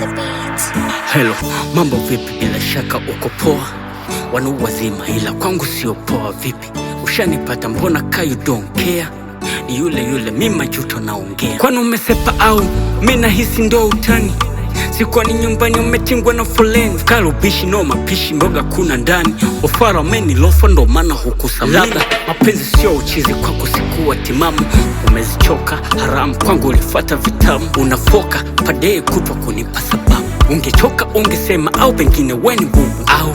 the beat. Hello, mambo vipi? Bila shaka uko poa. Wanu wazima ila kwangu sio poa. Vipi, ushanipata? Mbona ka you don't care? Ni yule mimi majuto naongea. Kwani umesepa au mimi nahisi ndo utani? Sikuwa ni nyumbani umetingwa na foleni. Karubishi no mapishi mboga kuna ndani. Ofara meni lofa ndo maana hukusamini. Labda mapenzi sio uchizi kwako sikuwa timamu. Umezichoka haramu kwangu ulifuata vitamu. Unafoka padee kutwa kunipa sababu. Ungechoka ungesema au pengine weni bubu. Au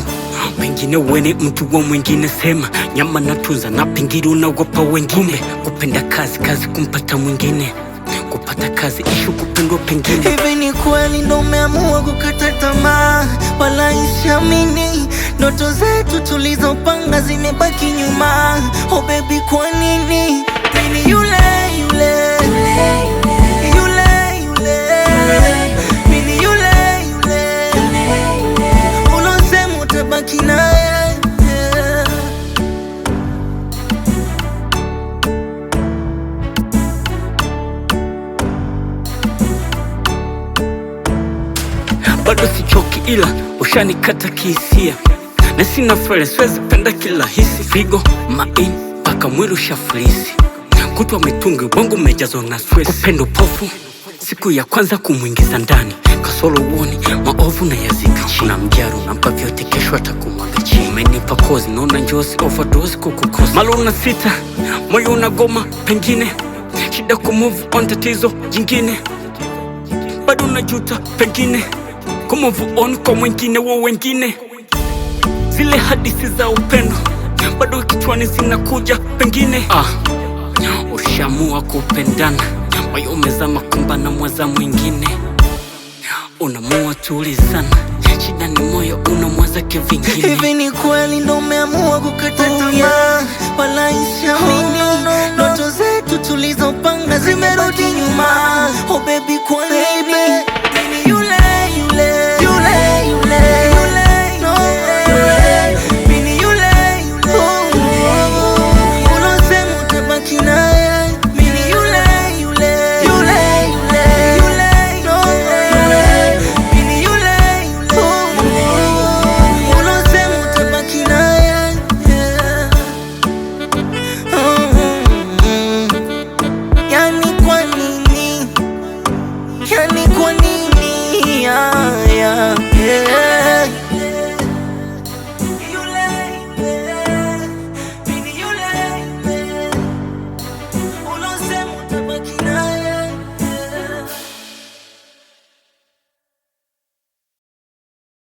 pengine weni mtu wa mwingine sema. Nyama natunza na pingiri unaogopa wengine. Kupenda kazi kumpata mwingine. Kupata kazi ishu kupendwa pengine. Hivi ni kweli ndo umeamua kukata tamaa? Wala isiamini ndoto zetu tulizopanga zimebaki nyuma. Oh baby, kwa nini? Mimi yule mimi yule ulosema utabaki naye. Bado sichoki ila ushanikata kihisia. Na sina fele siwezi penda kila hisi. Figo, maini, paka mwili ushafilisi. Kutwa mitungi bongo umejazwa na stress. Upendo pofu, siku ya kwanza kumuingiza ndani. Kasolo uoni, maovu na yazika chini. Na mjaru nampa vyote kesho atakumwaga chini. Umenipa kozi, naona njozi overdose kukukosa. Malo una sita, moyo unagoma pengine. Shida kumove on tatizo jingine. Bado unajuta pengine. Kumove on kwa mwingine wa wengine. Zile hadithi za upendo bado kichwani zinakuja pengine. Ushamua kupendana, moyo umezama kumbana mwaza mwingine. Unamua tulizana, shida ni moyo unamwaza kivingine. Hivi ni kweli ndo umeamua kukata tamaa? Wala isiamini ndoto zetu tulizopanga zimerudi nyuma. Oh baby, kwa nini?